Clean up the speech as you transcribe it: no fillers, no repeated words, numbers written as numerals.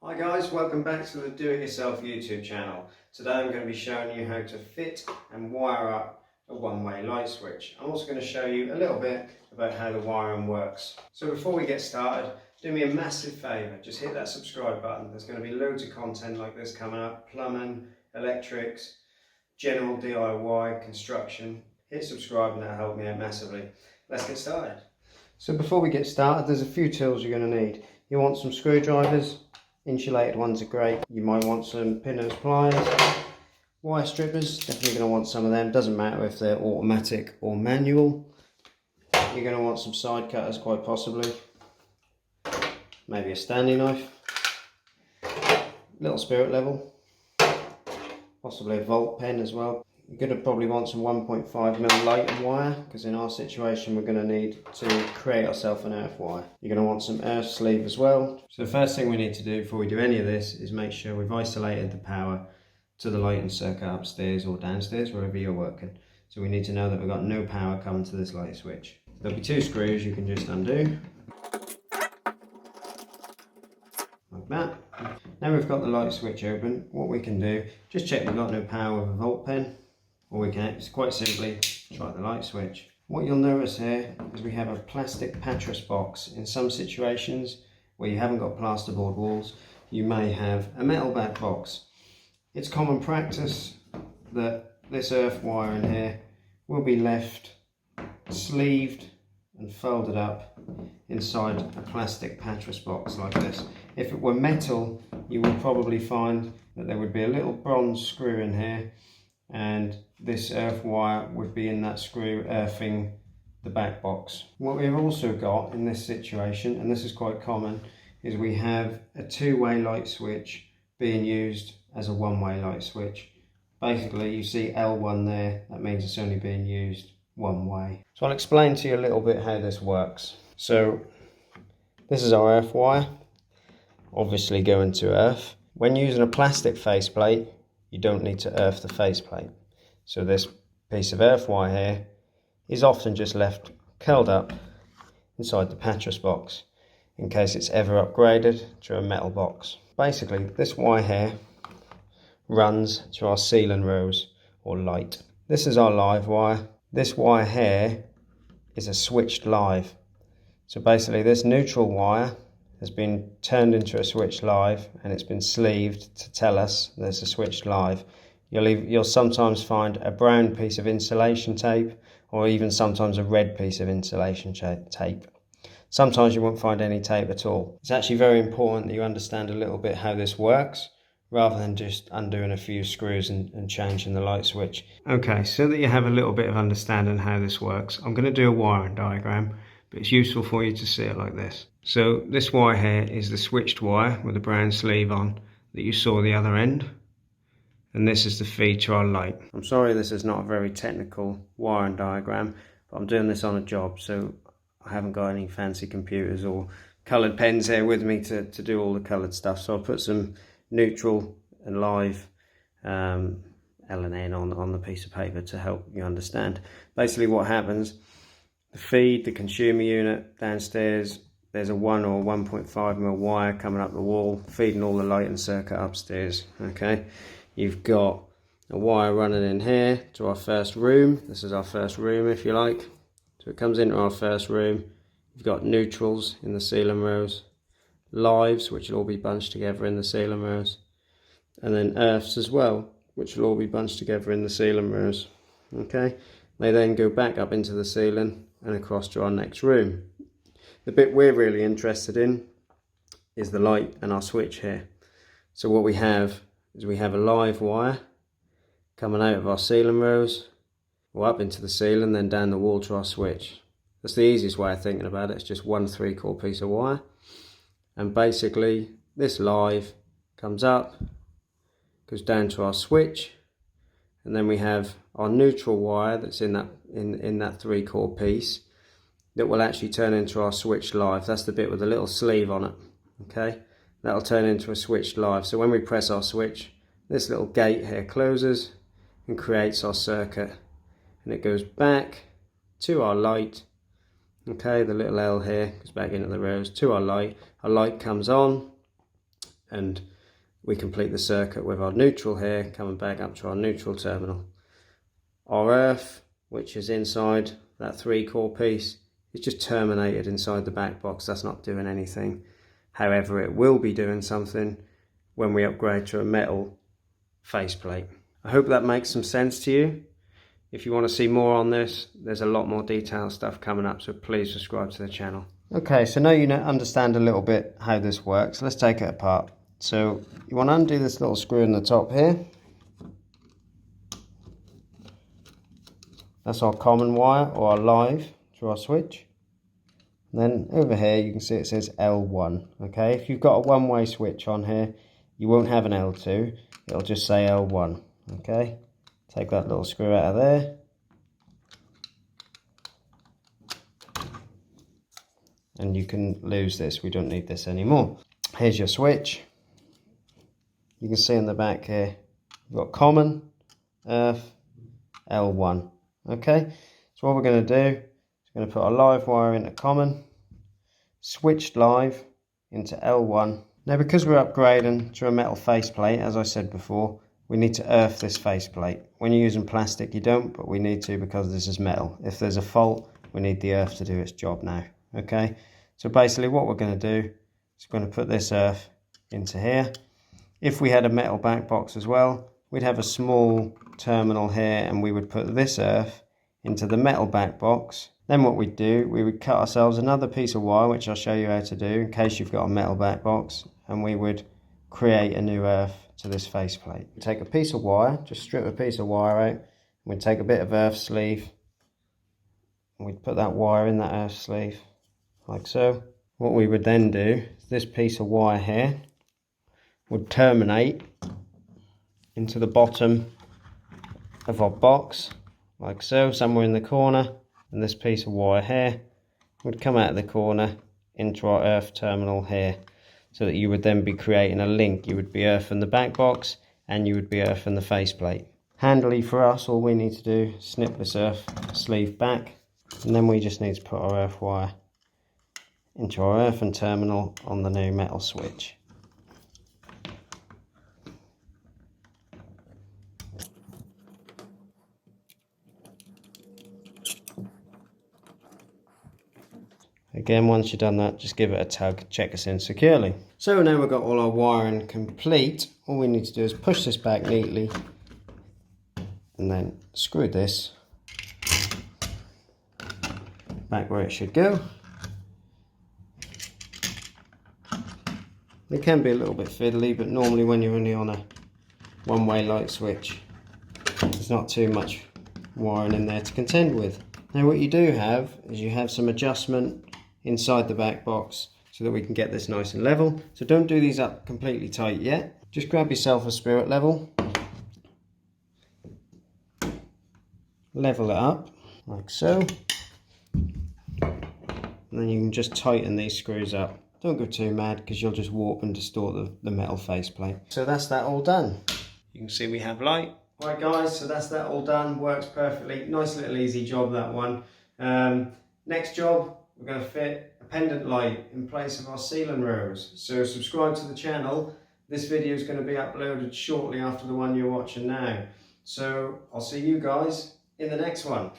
Hi guys, welcome back to the Do It Yourself YouTube channel. Today I'm going to be showing you how to fit and wire up a one-way light switch. I'm also going to show you a little bit about how the wiring works. So before we get started, do me a massive favour, just hit that subscribe button. There's going to be loads of content like this coming up: plumbing, electrics, general DIY, construction. Hit subscribe and that'll help me out massively. Let's get started. So before we get started, there's a few tools you're going to need. You want some screwdrivers. Insulated ones are great. You might want some pin nose pliers, wire strippers, definitely going to want some of them. Doesn't matter if they're automatic or manual. You're going to want some side cutters, quite possibly. Maybe a standing knife, little spirit level, possibly a volt pen as well. You're going to probably want some 1.5mm light and wire, because in our situation we're going to need to create ourselves an earth wire. You're going to want some earth sleeve as well. So the first thing we need to do before we do any of this is make sure we've isolated the power to the lighting circuit upstairs or downstairs, wherever you're working. So we need to know that we've got no power coming to this light switch. There'll be two screws you can just undo, like that. Now we've got the light switch open, what we can do, just check we've got no power with a volt pen. Or we can just quite simply try the light switch. What you'll notice here is we have a plastic pattress box. In some situations where you haven't got plasterboard walls, you may have a metal back box. It's common practice that this earth wire in here will be left sleeved and folded up inside a plastic pattress box like this. If it were metal, you would probably find that there would be a little bronze screw in here, and this earth wire would be in that screw earthing the back box. What we've also got in this situation, and this is quite common, is we have a two-way light switch being used as a one-way light switch. Basically you see L1 there, that means it's only being used one way. So I'll explain to you a little bit how this works. So this is our earth wire, obviously going to earth. When using a plastic faceplate, you don't need to earth the faceplate. So this piece of earth wire here is often just left curled up inside the pattress box in case it's ever upgraded to a metal box. Basically this wire here runs to our ceiling rose or light. This is our live wire. This wire here is a switched live. So basically this neutral wire has been turned into a switched live and it's been sleeved to tell us there's a switched live. You'll sometimes find a brown piece of insulation tape, or even sometimes a red piece of insulation tape. Sometimes you won't find any tape at all. It's actually very important that you understand a little bit how this works, rather than just undoing a few screws and changing the light switch. Okay, so that you have a little bit of understanding how this works, I'm going to do a wiring diagram, but it's useful for you to see it like this. So this wire here is the switched wire with the brown sleeve on that you saw the other end, and this is the feed to our light. I'm sorry this is not a very technical wiring diagram, but I'm doing this on a job, so I haven't got any fancy computers or coloured pens here with me to do all the coloured stuff. So I'll put some neutral and live L&N on the piece of paper to help you understand. Basically what happens, the feed, the consumer unit downstairs, there's a 1 or 1.5mm wire coming up the wall feeding all the lighting circuit upstairs. Okay, you've got a wire running in here to our first room. This is our first room, if you like. So it comes into our first room. You've got neutrals in the ceiling rows, lives which will all be bunched together in the ceiling rows, and then earths as well, which will all be bunched together in the ceiling rows. Okay, they then go back up into the ceiling and across to our next room. The bit we're really interested in is the light and our switch here. So what we have is we have a live wire coming out of our ceiling rows, or up into the ceiling, then down the wall to our switch. That's the easiest way of thinking about it. It's just 1 3/4 piece of wire, and basically this live comes up, goes down to our switch, and then we have our neutral wire that's in that 3/4 piece that will actually turn into our switched live. That's the bit with a little sleeve on it. Okay, that'll turn into a switched live. So when we press our switch, this little gate here closes and creates our circuit, and it goes back to our light. Okay, the little L here goes back into the rows to our light. Our light comes on, and we complete the circuit with our neutral here coming back up to our neutral terminal. Our earth, which is inside that 3-core piece, is just terminated inside the back box. That's not doing anything. However, it will be doing something when we upgrade to a metal faceplate. I hope that makes some sense to you. If you want to see more on this, there's a lot more detailed stuff coming up, so please subscribe to the channel. Okay, so now you understand a little bit how this works. Let's take it apart. So you want to undo this little screw in the top here. That's our common wire, or our live, to our switch. And then over here you can see it says L1. Okay, if you've got a one-way switch on here, you won't have an L2, it'll just say L1. Okay, take that little screw out of there. And you can lose this, we don't need this anymore. Here's your switch. You can see in the back here, you've got common, earth, L1. Okay, so what we're going to do is we're going to put a live wire into common, switched live into L1. Now because we're upgrading to a metal faceplate, as I said before, we need to earth this faceplate. When you're using plastic you don't, but we need to because this is metal. If there's a fault, we need the earth to do its job now. Okay, so basically what we're going to do is we're going to put this earth into here. If we had a metal back box as well, we'd have a small terminal here and we would put this earth into the metal back box. Then what we'd do, we would cut ourselves another piece of wire, which I'll show you how to do in case you've got a metal back box, and we would create a new earth to this faceplate. We'd take a piece of wire, just strip a piece of wire out, and we'd take a bit of earth sleeve, and we'd put that wire in that earth sleeve, like so. What we would then do, this piece of wire here would terminate into the bottom of our box, like so, somewhere in the corner, and this piece of wire here would come out of the corner into our earth terminal here, so that you would then be creating a link. You would be earthing the back box and you would be earthing the faceplate. Handily for us, all we need to do is snip this earth sleeve back, and then we just need to put our earth wire into our earthing terminal on the new metal switch. Again, once you've done that, just give it a tug, check it's in securely. So now we've got all our wiring complete. All we need to do is push this back neatly and then screw this back where it should go. It can be a little bit fiddly, but normally when you're only on a one-way light switch, there's not too much wiring in there to contend with. Now what you do have is you have some adjustment inside the back box so that we can get this nice and level. So don't do these up completely tight yet. Just grab yourself a spirit level, level it up like so, and then you can just tighten these screws up. Don't go too mad because you'll just warp and distort the metal faceplate. So that's that all done. You can see we have light. Right guys, so that's that all done, works perfectly. Nice little easy job, that one. Next job, we're going to fit a pendant light in place of our ceiling rails. So subscribe to the channel. This video is going to be uploaded shortly after the one you're watching now. So I'll see you guys in the next one.